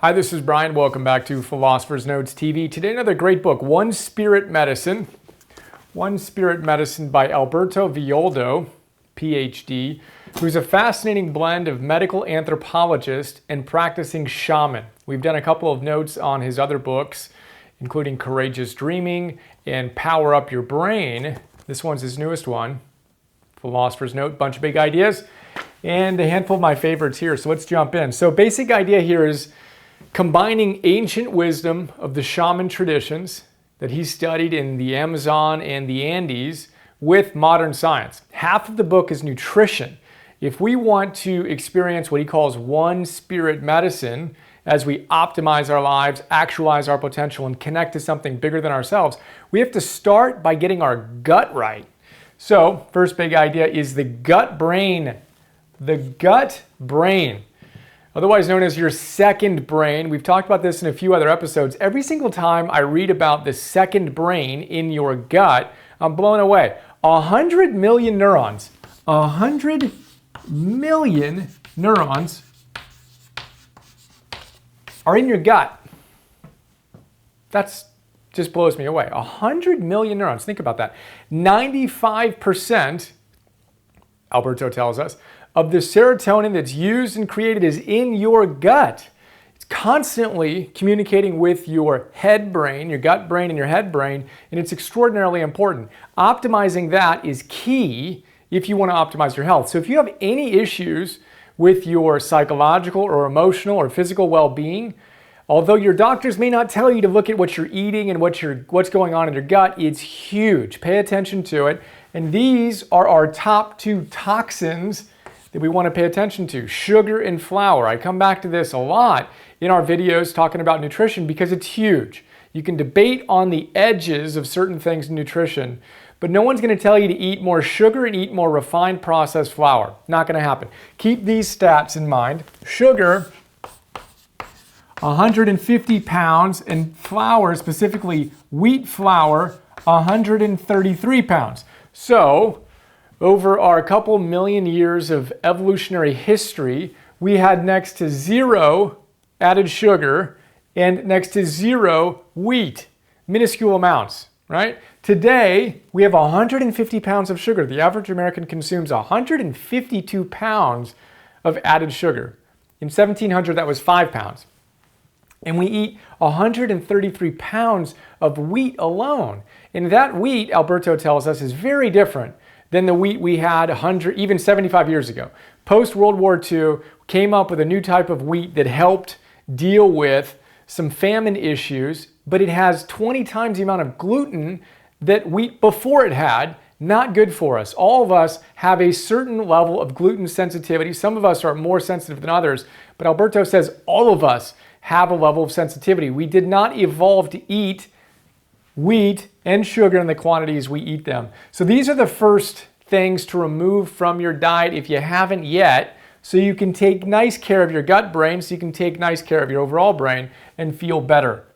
Hi, this is Brian. Welcome back to Philosopher's Notes TV. Today, another great book, One Spirit Medicine. One Spirit Medicine by Alberto Villoldo, PhD, who's a fascinating blend of medical anthropologist and practicing shaman. We've done a couple of notes on his other books, including Courageous Dreaming and Power Up Your Brain. This one's his newest one, Philosopher's Note, bunch of big ideas, and a handful of my favorites here. So let's jump in. So basic idea here is combining ancient wisdom of the shaman traditions that he studied in the Amazon and the Andes with modern science. Half of the book is nutrition. If we want to experience what he calls one spirit medicine as we optimize our lives, actualize our potential, and connect to something bigger than ourselves, we have to start by getting our gut right. So, first big idea is the gut brain. The gut brain, otherwise known as your second brain. We've talked about this in a few other episodes. Every single time I read about the second brain in your gut, I'm blown away. 100 million neurons. 100 million neurons are in your gut. That's just blows me away. 100 million neurons. Think about that. 95%, Alberto tells us, of the serotonin that's used and created is in your gut. It's constantly communicating with your head brain, your gut brain and your head brain, and it's extraordinarily important. Optimizing that is key if you want to optimize your health. So if you have any issues with your psychological or emotional or physical well-being, although your doctors may not tell you to look at what you're eating and what's going on in your gut, it's huge. Pay attention to it. And these are our top two toxins that we want to pay attention to: sugar and flour. I come back to this a lot in our videos talking about nutrition because it's huge. You can debate on the edges of certain things in nutrition, but no one's going to tell you to eat more sugar and eat more refined processed flour. Not going to happen. Keep these stats in mind. Sugar, 150 pounds, and flour, specifically wheat flour, 133 pounds. So, over our couple million years of evolutionary history, we had next to zero added sugar and next to zero wheat, minuscule amounts, right? Today, we have 150 pounds of sugar. The average American consumes 152 pounds of added sugar. In 1700, that was 5 pounds. And we eat 133 pounds of wheat alone. And that wheat, Alberto tells us, is very different than the wheat we had 100, even 75 years ago. Post-World War II, came up with a new type of wheat that helped deal with some famine issues, but it has 20 times the amount of gluten that wheat before it had. Not good for us. All of us have a certain level of gluten sensitivity. Some of us are more sensitive than others, but Alberto says all of us have a level of sensitivity. We did not evolve to eat wheat and sugar in the quantities we eat them. So these are the first things to remove from your diet if you haven't yet, so you can take nice care of your gut brain, so you can take nice care of your overall brain and feel better.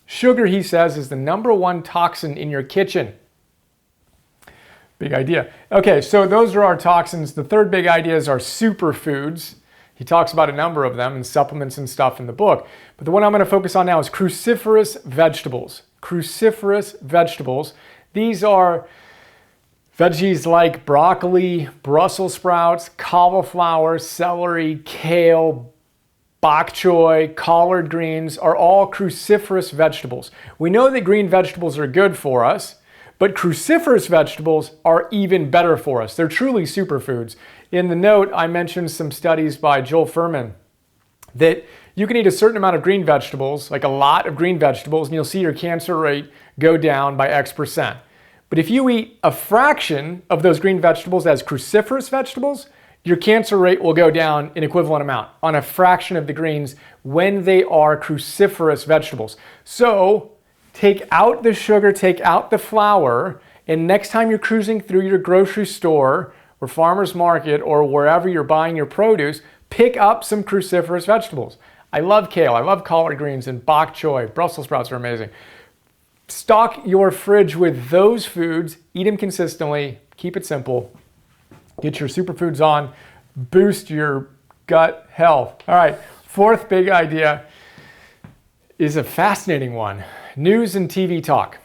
Sugar, he says, is the number one toxin in your kitchen. Big idea. Okay, so those are our toxins. The third big idea is our superfoods. He talks about a number of them and supplements and stuff in the book. But the one I'm going to focus on now is cruciferous vegetables. Cruciferous vegetables. These are veggies like broccoli, Brussels sprouts, cauliflower, celery, kale, bok choy, collard greens are all cruciferous vegetables. We know that green vegetables are good for us, but cruciferous vegetables are even better for us. They're truly superfoods. In the note, I mentioned some studies by Joel Fuhrman that you can eat a certain amount of green vegetables, like a lot of green vegetables, and you'll see your cancer rate go down by X%. But if you eat a fraction of those green vegetables as cruciferous vegetables, your cancer rate will go down an equivalent amount on a fraction of the greens when they are cruciferous vegetables. So take out the sugar, take out the flour, and next time you're cruising through your grocery store or farmer's market or wherever you're buying your produce, pick up some cruciferous vegetables. I love kale, I love collard greens and bok choy. Brussels sprouts are amazing. Stock your fridge with those foods, eat them consistently, keep it simple, get your superfoods on, boost your gut health. All right, fourth big idea is a fascinating one. News and TV talk.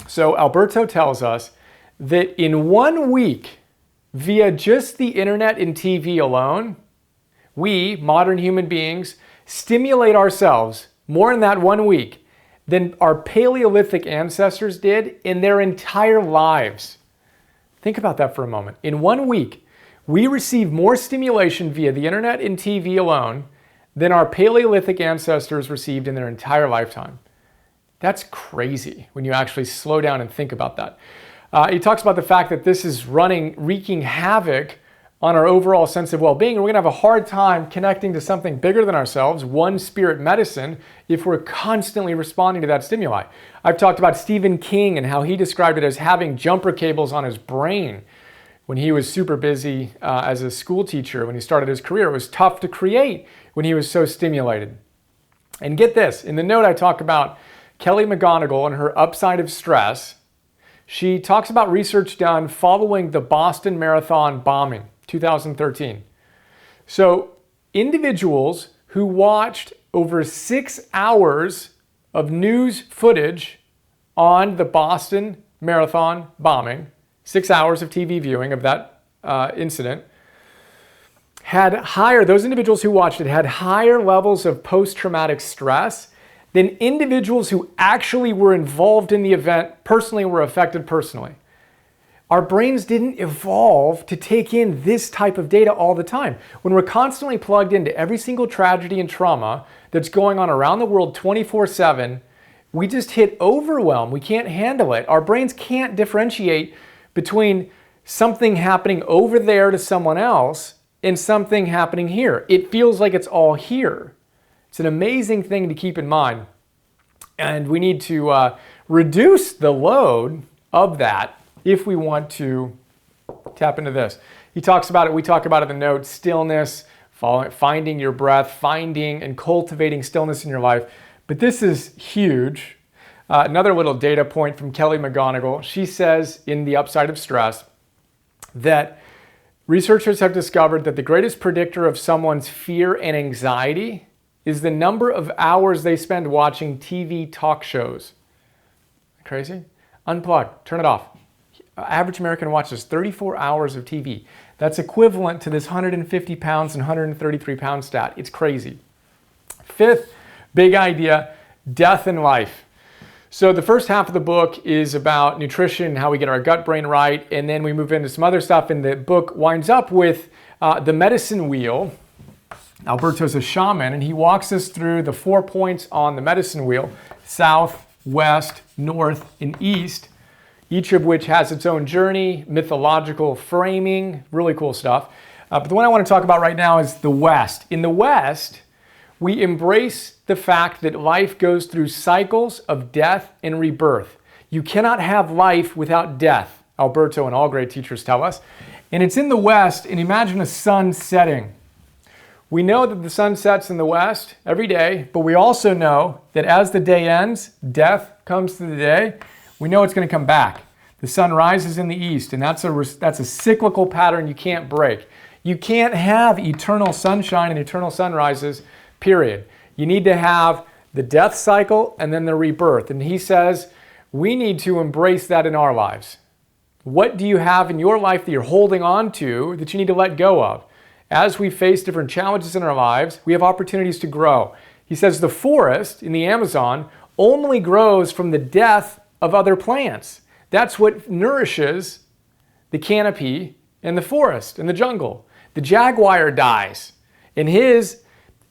So Alberto tells us that in 1 week, via just the internet and TV alone, we, modern human beings, stimulate ourselves more in that 1 week than our Paleolithic ancestors did in their entire lives. Think about that for a moment. In 1 week, we receive more stimulation via the internet and TV alone than our Paleolithic ancestors received in their entire lifetime. That's crazy when you actually slow down and think about that. He talks about the fact that this is wreaking havoc on our overall sense of well-being. And we're going to have a hard time connecting to something bigger than ourselves, one spirit medicine, if we're constantly responding to that stimuli. I've talked about Stephen King and how he described it as having jumper cables on his brain when he was super busy as a school teacher. When he started his career, it was tough to create when he was so stimulated. And get this, in the note I talk about Kelly McGonigal and her upside of stress. She talks about research done following the Boston Marathon bombing, 2013. So individuals who watched over 6 hours of news footage on the Boston Marathon bombing, 6 hours of TV viewing of that incident, those individuals who watched it had higher levels of post-traumatic stress than individuals who actually were involved in the event personally, were affected personally. Our brains didn't evolve to take in this type of data all the time. When we're constantly plugged into every single tragedy and trauma that's going on around the world 24/7, we just hit overwhelm. We can't handle it. Our brains can't differentiate between something happening over there to someone else and something happening here. It feels like it's all here. It's an amazing thing to keep in mind. And we need to reduce the load of that if we want to tap into this. He talks about it, we talk about it in the note, stillness, finding your breath, finding and cultivating stillness in your life. But this is huge. Another little data point from Kelly McGonigal. She says in The Upside of Stress that researchers have discovered that the greatest predictor of someone's fear and anxiety is the number of hours they spend watching TV talk shows. Crazy? Unplug, turn it off. Average American watches 34 hours of TV. That's equivalent to this 150 pounds and 133 pound stat. It's crazy. Fifth big idea, death and life. So the first half of the book is about nutrition, how we get our gut brain right, and then we move into some other stuff, and the book winds up with the medicine wheel. Alberto's a shaman, and he walks us through the 4 points on the medicine wheel: south, west, north, and east, each of which has its own journey, mythological framing, really cool stuff. But the one I want to talk about right now is the West. In the West, we embrace the fact that life goes through cycles of death and rebirth. You cannot have life without death, Alberto and all great teachers tell us. And it's in the West, and imagine a sun setting. We know that the sun sets in the West every day, but we also know that as the day ends, death comes to the day. We know it's going to come back. The sun rises in the east, and that's a cyclical pattern you can't break. You can't have eternal sunshine and eternal sunrises, period. You need to have the death cycle and then the rebirth. And he says we need to embrace that in our lives. What do you have in your life that you're holding on to that you need to let go of? As we face different challenges in our lives, we have opportunities to grow. He says the forest in the Amazon only grows from the death of other plants. That's what nourishes the canopy and the forest and the jungle. The jaguar dies, and his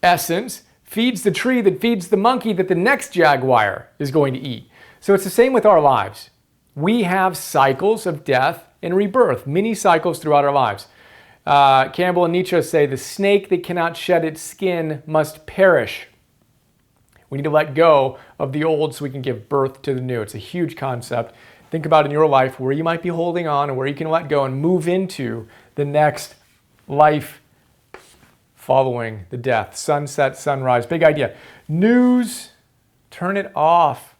essence feeds the tree that feeds the monkey that the next jaguar is going to eat. So it's the same with our lives. We have cycles of death and rebirth, many cycles throughout our lives. Campbell and Nietzsche say the snake that cannot shed its skin must perish. We need to let go of the old so we can give birth to the new. It's a huge concept. Think about in your life where you might be holding on and where you can let go and move into the next life following the death. Sunset, sunrise, big idea. News, turn it off.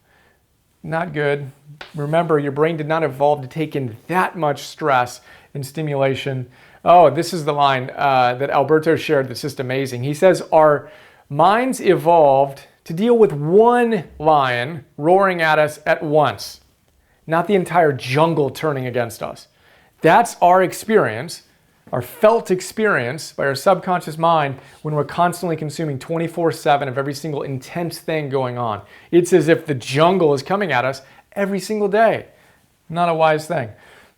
Not good. Remember, your brain did not evolve to take in that much stress and stimulation. Oh, this is the line that Alberto shared that's just amazing. He says, our minds evolved to deal with one lion roaring at us at once, not the entire jungle turning against us. That's our experience, our felt experience by our subconscious mind when we're constantly consuming 24/7 of every single intense thing going on. It's as if the jungle is coming at us every single day. Not a wise thing.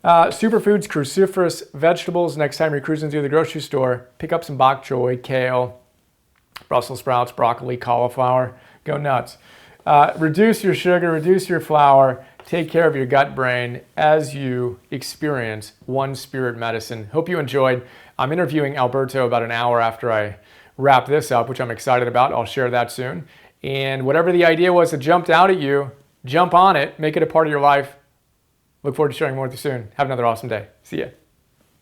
Superfoods, cruciferous vegetables. Next time you're cruising through the grocery store, pick up some bok choy, kale, Brussels sprouts, broccoli, cauliflower. Go nuts. Reduce your sugar, reduce your flour. Take care of your gut brain as you experience One Spirit Medicine. Hope you enjoyed. I'm interviewing Alberto about an hour after I wrap this up, which I'm excited about. I'll share that soon. And whatever the idea was that jumped out at you, jump on it, make it a part of your life. Look forward to sharing more with you soon. Have another awesome day. See ya.